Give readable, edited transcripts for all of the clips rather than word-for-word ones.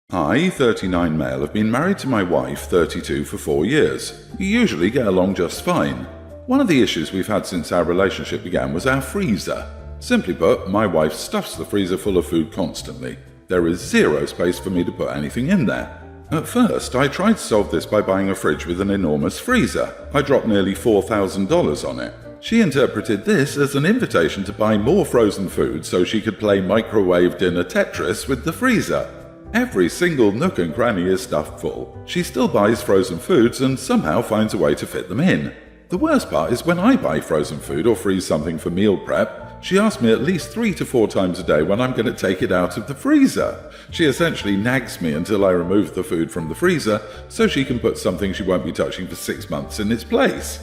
I, 39 male, have been married to my wife, 32, for 4 years. We usually get along just fine. One of the issues we've had since our relationship began was our freezer. Simply put, my wife stuffs the freezer full of food constantly. There is zero space for me to put anything in there. At first, I tried to solve this by buying a fridge with an enormous freezer. I dropped nearly $4,000 on it. She interpreted this as an invitation to buy more frozen food so she could play microwave dinner Tetris with the freezer. Every single nook and cranny is stuffed full. She still buys frozen foods and somehow finds a way to fit them in. The worst part is when I buy frozen food or freeze something for meal prep, she asks me at least 3 to 4 times a day when I'm going to take it out of the freezer. She essentially nags me until I remove the food from the freezer so she can put something she won't be touching for 6 months in its place.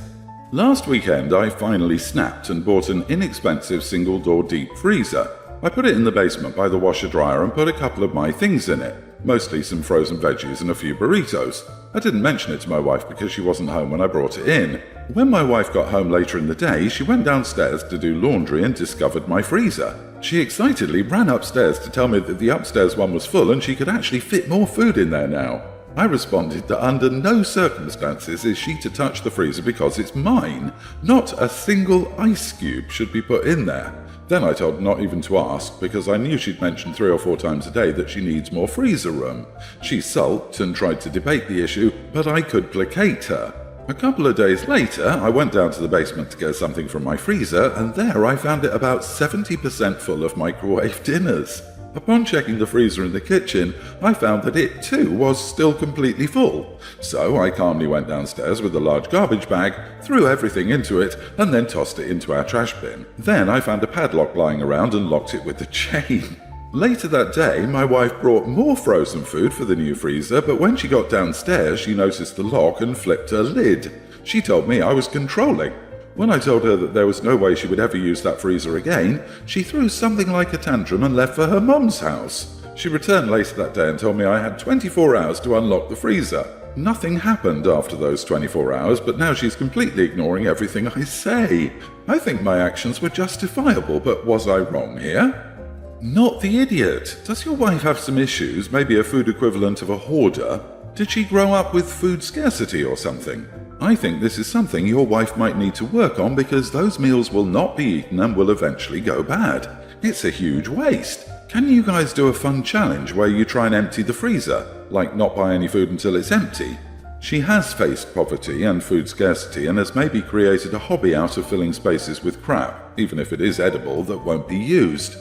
Last weekend I finally snapped and bought an inexpensive single-door deep freezer. I put it in the basement by the washer-dryer and put a couple of my things in it, mostly some frozen veggies and a few burritos. I didn't mention it to my wife because she wasn't home when I brought it in. When my wife got home later in the day, she went downstairs to do laundry and discovered my freezer. She excitedly ran upstairs to tell me that the upstairs one was full and she could actually fit more food in there now. I responded that under no circumstances is she to touch the freezer because it's mine. Not a single ice cube should be put in there. Then I told her not even to ask because I knew she'd mentioned 3 or 4 times a day that she needs more freezer room. She sulked and tried to debate the issue, but I could placate her. A couple of days later, I went down to the basement to get something from my freezer, and there I found it about 70% full of microwave dinners. Upon checking the freezer in the kitchen, I found that it too was still completely full. So I calmly went downstairs with a large garbage bag, threw everything into it, and then tossed it into our trash bin. Then I found a padlock lying around and locked it with the chain. Later that day, my wife brought more frozen food for the new freezer, but when she got downstairs, she noticed the lock and flipped her lid. She told me I was controlling. When I told her that there was no way she would ever use that freezer again, she threw something like a tantrum and left for her mum's house. She returned later that day and told me I had 24 hours to unlock the freezer. Nothing happened after those 24 hours, but now she's completely ignoring everything I say. I think my actions were justifiable, but was I wrong here? Not the idiot. Does your wife have some issues, maybe a food equivalent of a hoarder? Did she grow up with food scarcity or something? I think this is something your wife might need to work on because those meals will not be eaten and will eventually go bad. It's a huge waste. Can you guys do a fun challenge where you try and empty the freezer, like not buy any food until it's empty? She has faced poverty and food scarcity and has maybe created a hobby out of filling spaces with crap, even if it is edible, that won't be used.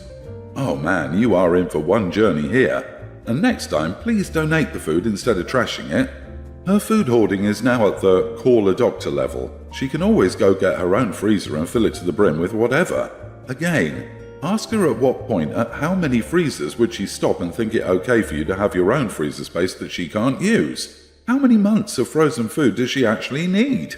Oh man, you are in for one journey here. And next time, please donate the food instead of trashing it. Her food hoarding is now at the call a doctor level. She can always go get her own freezer and fill it to the brim with whatever. Again, ask her at what point, at how many freezers would she stop and think it okay for you to have your own freezer space that she can't use? How many months of frozen food does she actually need?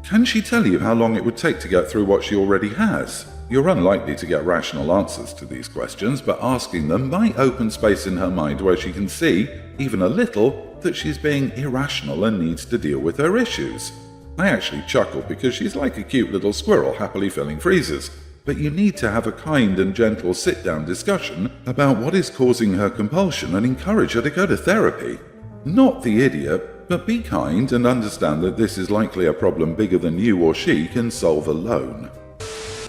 Can she tell you how long it would take to get through what she already has? You're unlikely to get rational answers to these questions, but asking them might open space in her mind where she can see, even a little, that she's being irrational and needs to deal with her issues. I actually chuckle because she's like a cute little squirrel happily filling freezers, but you need to have a kind and gentle sit-down discussion about what is causing her compulsion and encourage her to go to therapy. Not the idiot, but be kind and understand that this is likely a problem bigger than you or she can solve alone.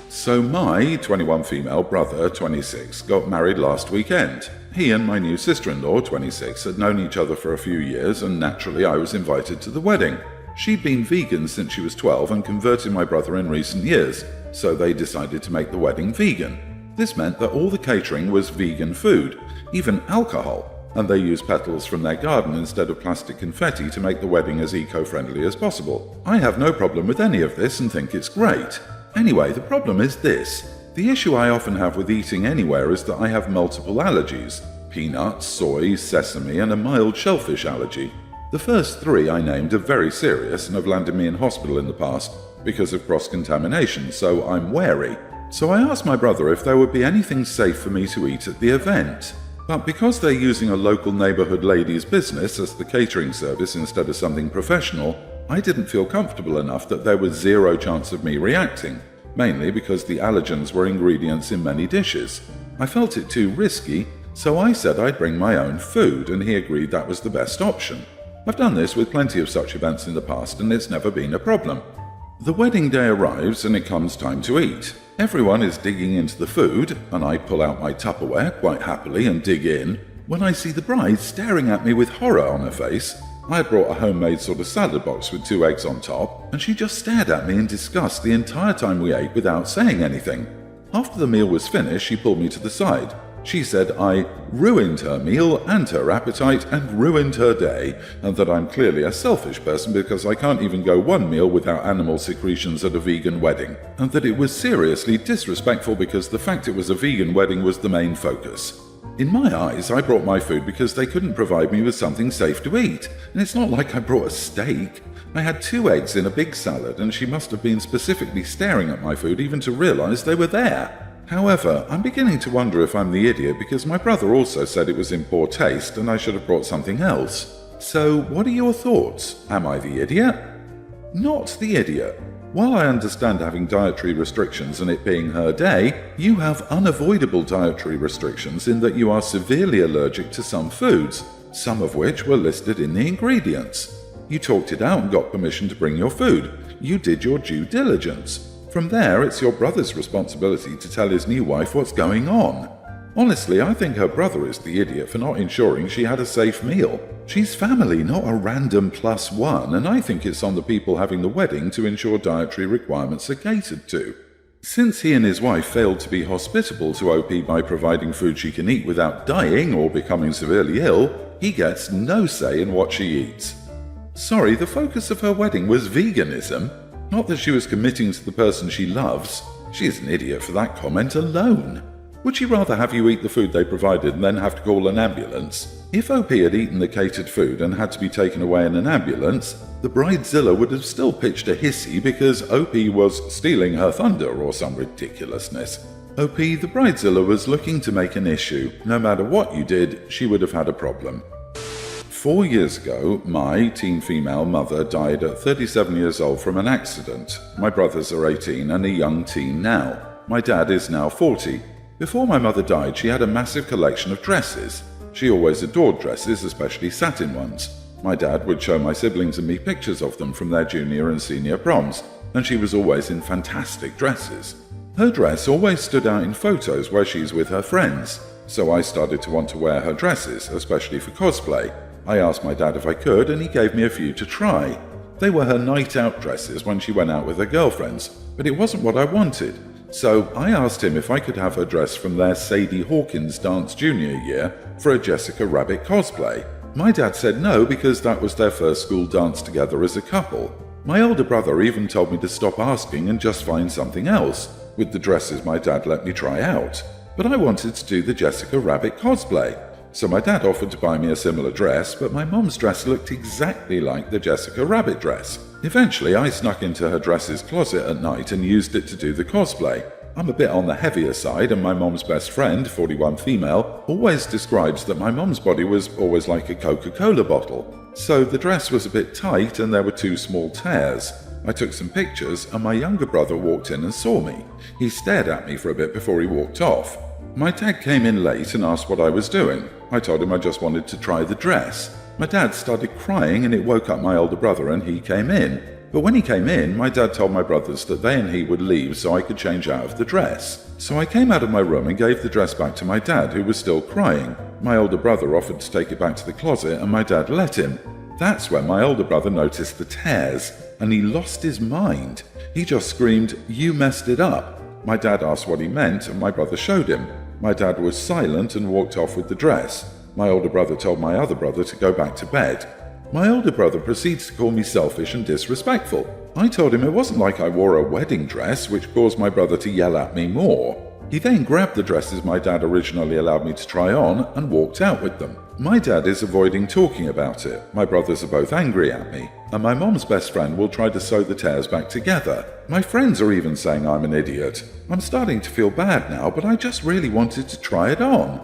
So my 21 female brother, 26, got married last weekend. He and my new sister-in-law, 26, had known each other for a few years, and naturally I was invited to the wedding. She'd been vegan since she was 12 and converted my brother in recent years, so they decided to make the wedding vegan. This meant that all the catering was vegan food, even alcohol, and they used petals from their garden instead of plastic confetti to make the wedding as eco-friendly as possible. I have no problem with any of this and think it's great. Anyway, the problem is this. The issue I often have with eating anywhere is that I have multiple allergies: peanuts, soy, sesame, and a mild shellfish allergy. The first 3 I named are very serious and have landed me in hospital in the past because of cross-contamination, so I'm wary. So I asked my brother if there would be anything safe for me to eat at the event. But because they're using a local neighborhood ladies' business as the catering service instead of something professional, I didn't feel comfortable enough that there was zero chance of me reacting, mainly because the allergens were ingredients in many dishes. I felt it too risky, So I said I'd bring my own food, and he agreed that was the best option. I've done this with plenty of such events in the past, and it's never been a problem. The wedding day arrives and it comes time to eat. Everyone is digging into the food, and I pull out my Tupperware quite happily and dig in, when I see the bride staring at me with horror on her face. I had brought a homemade sort of salad box with 2 eggs on top, and she just stared at me in disgust the entire time we ate without saying anything. After the meal was finished, she pulled me to the side. She said I ruined her meal and her appetite and ruined her day, and that I'm clearly a selfish person because I can't even go one meal without animal secretions at a vegan wedding, and that it was seriously disrespectful because the fact it was a vegan wedding was the main focus. In my eyes, I brought my food because they couldn't provide me with something safe to eat, and it's not like I brought a steak. I had 2 eggs in a big salad, and she must have been specifically staring at my food even to realize they were there. However, I'm beginning to wonder if I'm the idiot because my brother also said it was in poor taste and I should have brought something else. So, what are your thoughts? Am I the idiot? Not the idiot. While I understand having dietary restrictions and it being her day, you have unavoidable dietary restrictions in that you are severely allergic to some foods, some of which were listed in the ingredients. You talked it out and got permission to bring your food. You did your due diligence. From there, it's your brother's responsibility to tell his new wife what's going on. Honestly, I think her brother is the idiot for not ensuring she had a safe meal. She's family, not a random +1, and I think it's on the people having the wedding to ensure dietary requirements are catered to. Since he and his wife failed to be hospitable to OP by providing food she can eat without dying or becoming severely ill, he gets no say in what she eats. Sorry, the focus of her wedding was veganism. Not that she was committing to the person she loves. She is an idiot for that comment alone. Would she rather have you eat the food they provided and then have to call an ambulance? If OP had eaten the catered food and had to be taken away in an ambulance, the bridezilla would have still pitched a hissy because OP was stealing her thunder or some ridiculousness. OP, the bridezilla was looking to make an issue. No matter what you did, she would have had a problem. 4 years ago, my teen female mother died at 37 years old from an accident. My brothers are 18 and a young teen now. My dad is now 40. Before my mother died, she had a massive collection of dresses. She always adored dresses, especially satin ones. My dad would show my siblings and me pictures of them from their junior and senior proms, and she was always in fantastic dresses. Her dress always stood out in photos where she's with her friends, so I started to want to wear her dresses, especially for cosplay. I asked my dad if I could, and he gave me a few to try. They were her night out dresses when she went out with her girlfriends, but it wasn't what I wanted. So I asked him if I could have her dress from their Sadie Hawkins dance junior year for a Jessica Rabbit cosplay. My dad said no because that was their first school dance together as a couple. My older brother even told me to stop asking and just find something else, with the dresses my dad let me try out. But I wanted to do the Jessica Rabbit cosplay. So my dad offered to buy me a similar dress, but my mom's dress looked exactly like the Jessica Rabbit dress. Eventually, I snuck into her dress's closet at night and used it to do the cosplay. I'm a bit on the heavier side, and my mom's best friend, 41 female, always describes that my mom's body was always like a Coca-Cola bottle. So the dress was a bit tight and there were 2 small tears. I took some pictures and my younger brother walked in and saw me. He stared at me for a bit before he walked off. My dad came in late and asked what I was doing. I told him I just wanted to try the dress. My dad started crying and it woke up my older brother and he came in. But when he came in, my dad told my brothers that they and he would leave so I could change out of the dress. So I came out of my room and gave the dress back to my dad, who was still crying. My older brother offered to take it back to the closet and my dad let him. That's when my older brother noticed the tears and he lost his mind. He just screamed, "You messed it up." My dad asked what he meant and my brother showed him. My dad was silent and walked off with the dress. My older brother told my other brother to go back to bed. My older brother proceeds to call me selfish and disrespectful. I told him it wasn't like I wore a wedding dress, which caused my brother to yell at me more. He then grabbed the dresses my dad originally allowed me to try on and walked out with them. My dad is avoiding talking about it. My brothers are both angry at me, and my mom's best friend will try to sew the tears back together. My friends are even saying I'm an idiot. I'm starting to feel bad now, but I just really wanted to try it on.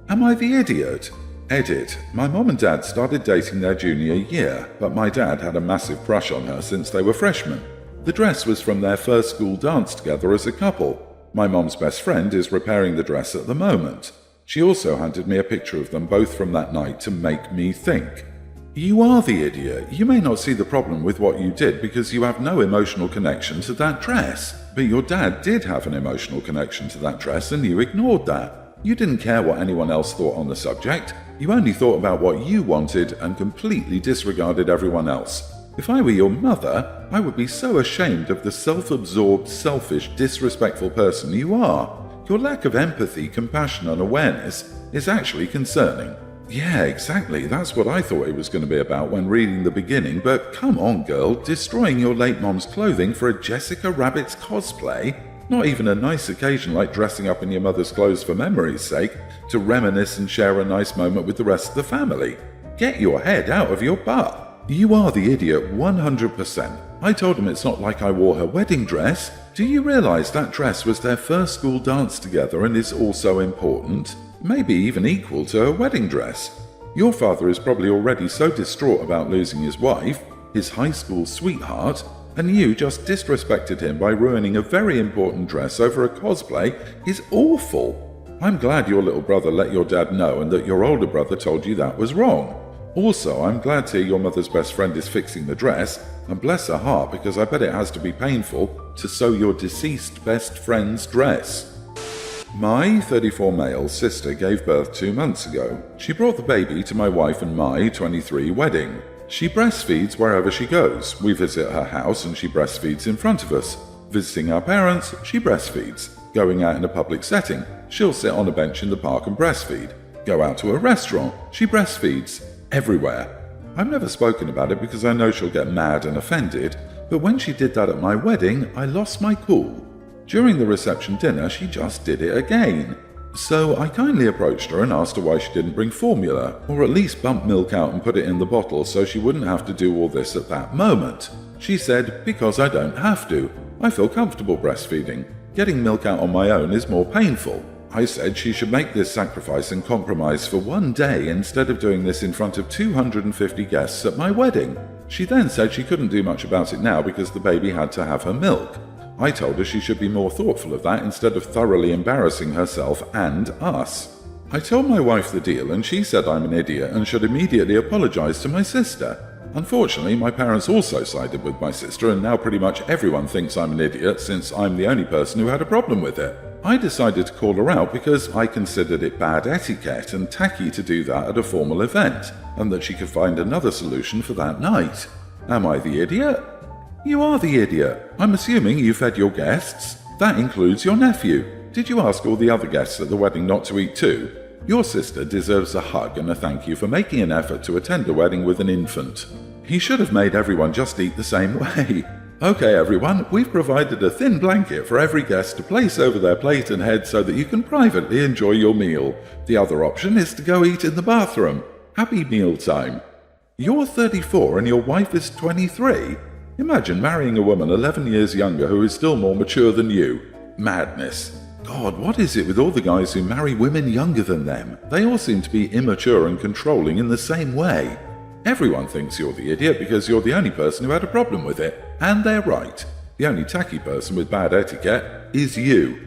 Am I the idiot? Edit. My mom and dad started dating their junior year, but my dad had a massive crush on her since they were freshmen. The dress was from their first school dance together as a couple. My mom's best friend is repairing the dress at the moment. She also handed me a picture of them both from that night to make me think. You are the idiot. You may not see the problem with what you did because you have no emotional connection to that dress. But your dad did have an emotional connection to that dress and you ignored that. You didn't care what anyone else thought on the subject. You only thought about what you wanted and completely disregarded everyone else. If I were your mother, I would be so ashamed of the self-absorbed, selfish, disrespectful person you are. Your lack of empathy, compassion and awareness is actually concerning. Yeah, exactly. That's what I thought it was going to be about when reading the beginning, but come on, girl, destroying your late mom's clothing for a Jessica Rabbit's cosplay? Not even a nice occasion like dressing up in your mother's clothes for memory's sake, to reminisce and share a nice moment with the rest of the family. Get your head out of your butt. You are the idiot 100%. I told him it's not like I wore her wedding dress. Do you realize that dress was their first school dance together and is also important? Maybe even equal to her wedding dress. Your father is probably already so distraught about losing his wife, his high school sweetheart, and you just disrespected him by ruining a very important dress over a cosplay is awful. I'm glad your little brother let your dad know and that your older brother told you that was wrong. Also, I'm glad to hear your mother's best friend is fixing the dress, and bless her heart because I bet it has to be painful to sew your deceased best friend's dress. My 34 male sister gave birth 2 months ago. She brought the baby to my wife and my 23 wedding. She breastfeeds wherever she goes. We visit her house and she breastfeeds in front of us. Visiting our parents, she breastfeeds. Going out in a public setting, she'll sit on a bench in the park and breastfeed. Go out to a restaurant, she breastfeeds. Everywhere. I've never spoken about it because I know she'll get mad and offended, but when she did that at my wedding, I lost my cool. During the reception dinner, she just did it again. So I kindly approached her and asked her why she didn't bring formula, or at least bump milk out and put it in the bottle so she wouldn't have to do all this at that moment. She said, because I don't have to. I feel comfortable breastfeeding. Getting milk out on my own is more painful. I said she should make this sacrifice and compromise for one day instead of doing this in front of 250 guests at my wedding. She then said she couldn't do much about it now because the baby had to have her milk. I told her she should be more thoughtful of that instead of thoroughly embarrassing herself and us. I told my wife the deal and she said I'm an idiot and should immediately apologize to my sister. Unfortunately, my parents also sided with my sister and now pretty much everyone thinks I'm an idiot since I'm the only person who had a problem with it. I decided to call her out because I considered it bad etiquette and tacky to do that at a formal event, and that she could find another solution for that night. Am I the idiot? You are the idiot. I'm assuming you fed your guests. That includes your nephew. Did you ask all the other guests at the wedding not to eat too? Your sister deserves a hug and a thank you for making an effort to attend a wedding with an infant. He should have made everyone just eat the same way. Okay everyone, we've provided a thin blanket for every guest to place over their plate and head so that you can privately enjoy your meal. The other option is to go eat in the bathroom. Happy meal time. You're 34 and your wife is 23? Imagine marrying a woman 11 years younger who is still more mature than you. Madness. God, what is it with all the guys who marry women younger than them? They all seem to be immature and controlling in the same way. Everyone thinks you're the idiot because you're the only person who had a problem with it. And they're right. The only tacky person with bad etiquette is you.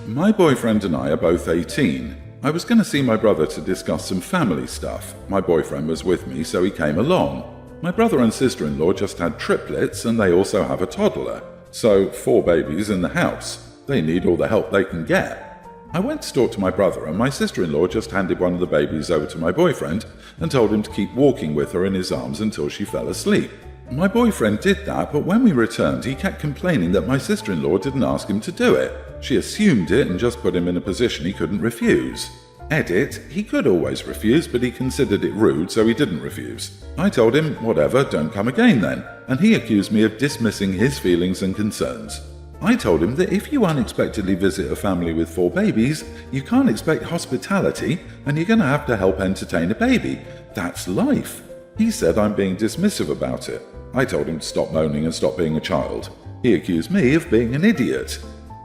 My boyfriend and I are both 18. I was going to see my brother to discuss some family stuff. My boyfriend was with me, so he came along. My brother and sister-in-law just had triplets and they also have a toddler. So 4 babies in the house. They need all the help they can get. I went to talk to my brother and my sister-in-law just handed one of the babies over to my boyfriend and told him to keep walking with her in his arms until she fell asleep. My boyfriend did that, but when we returned he kept complaining that my sister-in-law didn't ask him to do it. She assumed it and just put him in a position he couldn't refuse. Edit, he could always refuse, but he considered it rude, so he didn't refuse. I told him, whatever, don't come again then, and he accused me of dismissing his feelings and concerns. I told him that if you unexpectedly visit a family with 4 babies, you can't expect hospitality and you're going to have to help entertain a baby. That's life. He said I'm being dismissive about it. I told him to stop moaning and stop being a child. He accused me of being an idiot.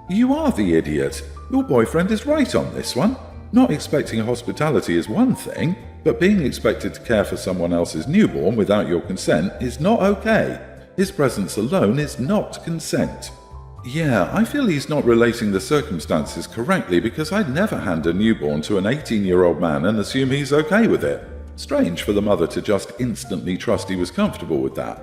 You are the idiot. Your boyfriend is right on this one. Not expecting hospitality is one thing, but being expected to care for someone else's newborn without your consent is not okay. His presence alone is not consent. Yeah, I feel he's not relating the circumstances correctly because I'd never hand a newborn to an 18-year-old man and assume he's okay with it. Strange for the mother to just instantly trust he was comfortable with that.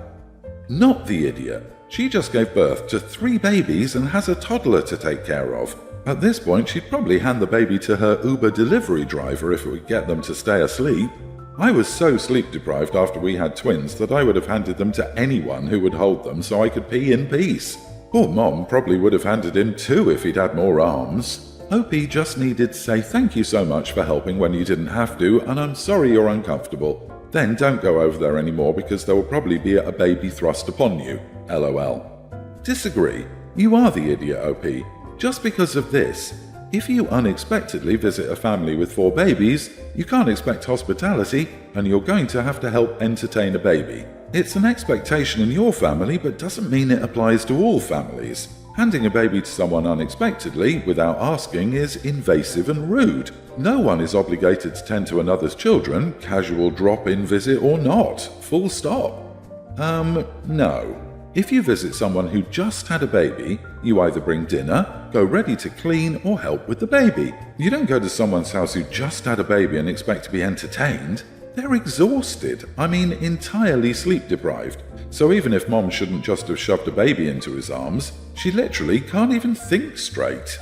Not the idiot. She just gave birth to 3 babies and has a toddler to take care of. At this point, she'd probably hand the baby to her Uber delivery driver if it would get them to stay asleep. I was so sleep deprived after we had twins that I would have handed them to anyone who would hold them so I could pee in peace. Poor Mom probably would have handed him 2 if he'd had more arms. OP just needed to say thank you so much for helping when you didn't have to, and I'm sorry you're uncomfortable. Then don't go over there anymore because there will probably be a baby thrust upon you. LOL. Disagree. You are the idiot, OP. Just because of this. If you unexpectedly visit a family with 4 babies, you can't expect hospitality, and you're going to have to help entertain a baby. It's an expectation in your family, but doesn't mean it applies to all families. Handing a baby to someone unexpectedly, without asking, is invasive and rude. No one is obligated to tend to another's children, casual drop-in visit or not. Full stop. No. If you visit someone who just had a baby, you either bring dinner, go ready to clean, or help with the baby. You don't go to someone's house who just had a baby and expect to be entertained. They're exhausted, entirely sleep deprived. So even if Mom shouldn't just have shoved a baby into his arms, she literally can't even think straight.